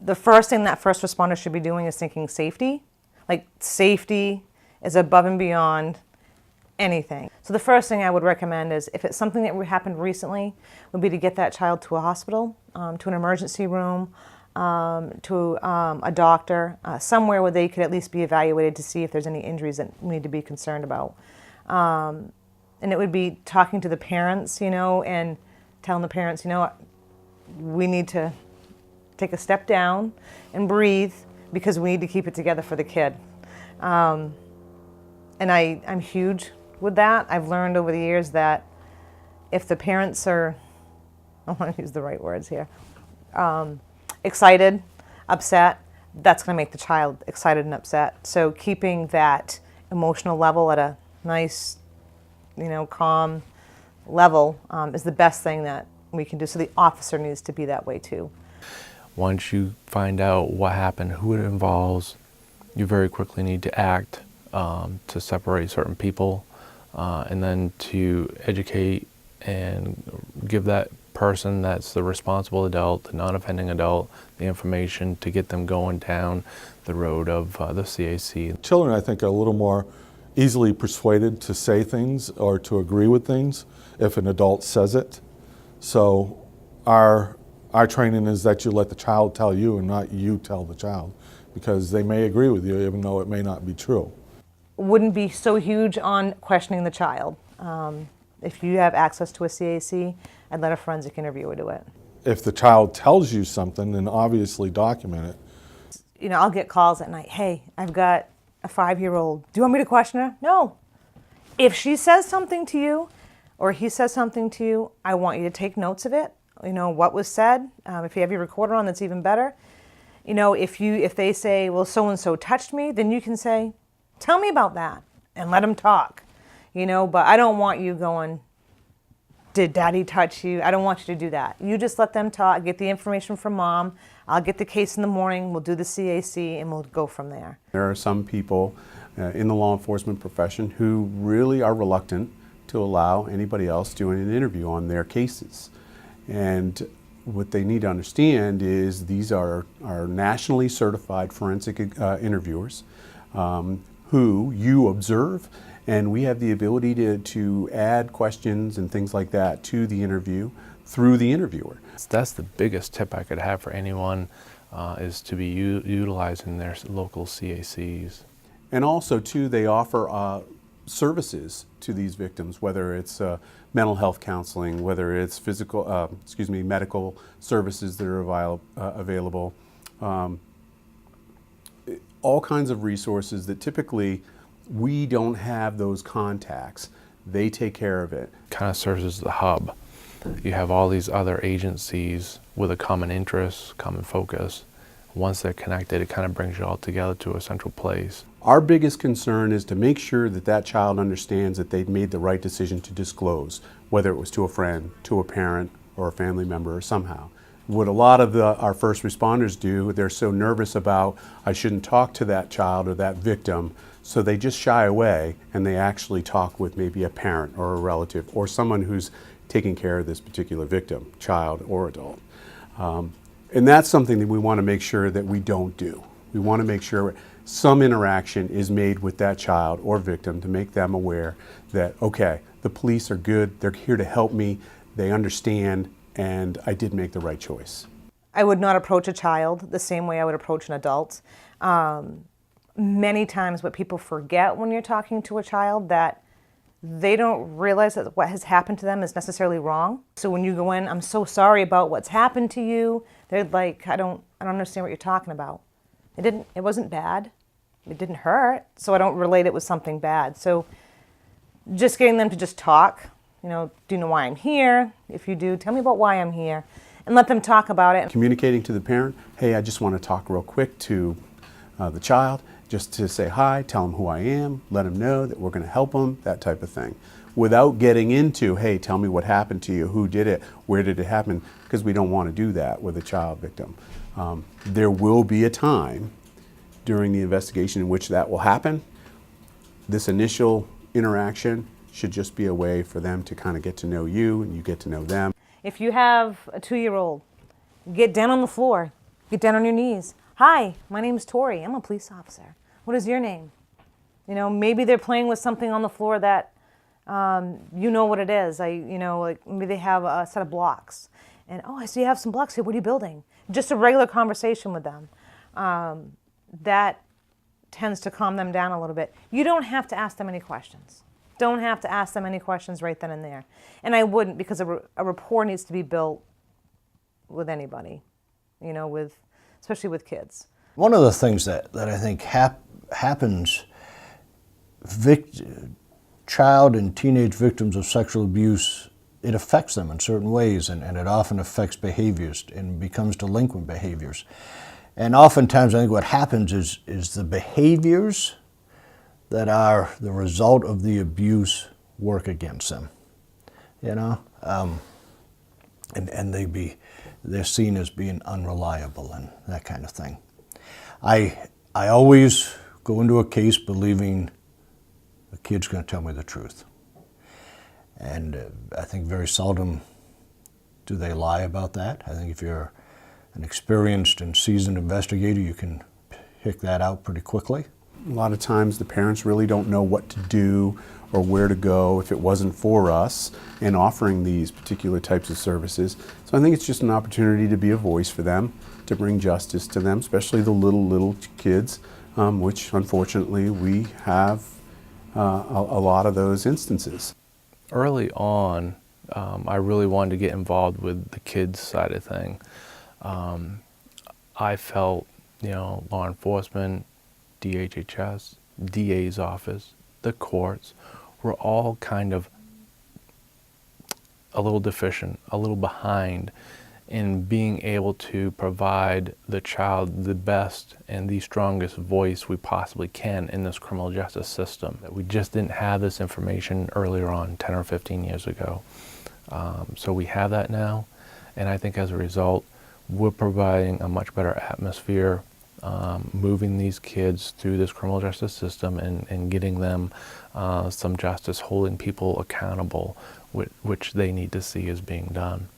the first thing that first responder should be doing is thinking safety. Like, safety is above and beyond anything. So the first thing I would recommend is, if it's something that happened recently, would be to get that child to a hospital, to an emergency room, to a doctor, somewhere where they could at least be evaluated to see if there's any injuries that we need to be concerned about. And it would be talking to the parents, and telling the parents, we need to take a step down and breathe, because we need to keep it together for the kid. And I'm huge with that. I've learned over the years that if the parents are, I want to use the right words here, excited, upset, that's going to make the child excited and upset. So keeping that emotional level at a nice, calm level is the best thing that we can do. So the officer needs to be that way too. Once you find out what happened, who it involves, you very quickly need to act to separate certain people, and then to educate and give that person that's the responsible adult, the non-offending adult, the information to get them going down the road of the CAC. Children, I think, are a little more easily persuaded to say things or to agree with things if an adult says it. So our training is that you let the child tell you and not you tell the child, because they may agree with you even though it may not be true. Wouldn't be so huge on questioning the child. If you have access to a CAC, I'd let a forensic interviewer do it. If the child tells you something, then obviously document it. I'll get calls at night. Hey, I've got a 5-year-old. Do you want me to question her? No. If she says something to you or he says something to you, I want you to take notes of it. What was said. If you have your recorder on, that's even better. If they say, well, so-and-so touched me, then you can say, tell me about that, and let them talk. But I don't want you going, did daddy touch you? I don't want you to do that. You just let them talk, get the information from mom. I'll get the case in the morning, we'll do the CAC, and we'll go from there. There are some people in the law enforcement profession who really are reluctant to allow anybody else doing an interview on their cases. And what they need to understand is these are nationally certified forensic interviewers who you observe, and we have the ability to add questions and things like that to the interview through the interviewer. That's the biggest tip I could have for anyone, is to be utilizing their local CACs. And also too, they offer services to these victims, whether it's mental health counseling, whether it's medical services that are available, all kinds of resources that typically we don't have those contacts. They take care of it. Kind of serves as the hub. You have all these other agencies with a common interest, common focus. Once they're connected, it kind of brings you all together to a central place. Our biggest concern is to make sure that that child understands that they've made the right decision to disclose, whether it was to a friend, to a parent, or a family member, or somehow. What a lot of our first responders do, they're so nervous about, I shouldn't talk to that child or that victim, so they just shy away and they actually talk with maybe a parent or a relative or someone who's taking care of this particular victim, child or adult. And that's something that we want to make sure that we don't do. We want to make sure some interaction is made with that child or victim to make them aware that, okay, the police are good, they're here to help me, they understand, and I did make the right choice. I would not approach a child the same way I would approach an adult. Many times what people forget when you're talking to a child, that they don't realize that what has happened to them is necessarily wrong. So when you go in, I'm so sorry about what's happened to you, they're like, I don't understand what you're talking about. It wasn't bad. It didn't hurt, so I don't relate it with something bad. So just getting them to just talk, do you know why I'm here? If you do, tell me about why I'm here, and let them talk about it. Communicating to the parent, hey, I just want to talk real quick to the child, just to say hi, tell them who I am, let them know that we're going to help them, that type of thing. Without getting into, hey, tell me what happened to you, who did it, where did it happen, because we don't want to do that with a child victim. There will be a time during the investigation in which that will happen. This initial interaction should just be a way for them to kind of get to know you and you get to know them. If you have a 2-year-old, get down on the floor, Get down on your knees. Hi, my name's Tori. I'm a police officer. What is your name? You know, maybe they're playing with something on the floor that you know what it is. Like maybe they have a set of blocks. And, oh, I see you have some blocks here. What are you building? Just a regular conversation with them. That tends to calm them down a little bit. You don't have to ask them any questions. Don't have to ask them any questions right then and there. And I wouldn't, because a rapport needs to be built with anybody, you know, especially with kids. One of the things that I think happens, child and teenage victims of sexual abuse, it affects them in certain ways, and it often affects behaviors and becomes delinquent behaviors. And oftentimes I think what happens is the behaviors that are the result of the abuse work against them, you know, and they're seen as being unreliable and that kind of thing. I always go into a case believing the kid's going to tell me the truth, and I think very seldom do they lie about that. I think if you're an experienced and seasoned investigator, you can pick that out pretty quickly. A lot of times the parents really don't know what to do or where to go if it wasn't for us in offering these particular types of services. So I think it's just an opportunity to be a voice for them, to bring justice to them, especially the little kids, which unfortunately we have a lot of those instances. Early on, I really wanted to get involved with the kids side of thing. I felt, you know, law enforcement, DHHS, DA's office, the courts were all kind of a little deficient, a little behind in being able to provide the child the best and the strongest voice we possibly can in this criminal justice system. We just didn't have this information earlier on, 10 or 15 years ago. So we have that now, and I think as a result, we're providing a much better atmosphere, moving these kids through this criminal justice system and getting them some justice, holding people accountable, which they need to see is being done.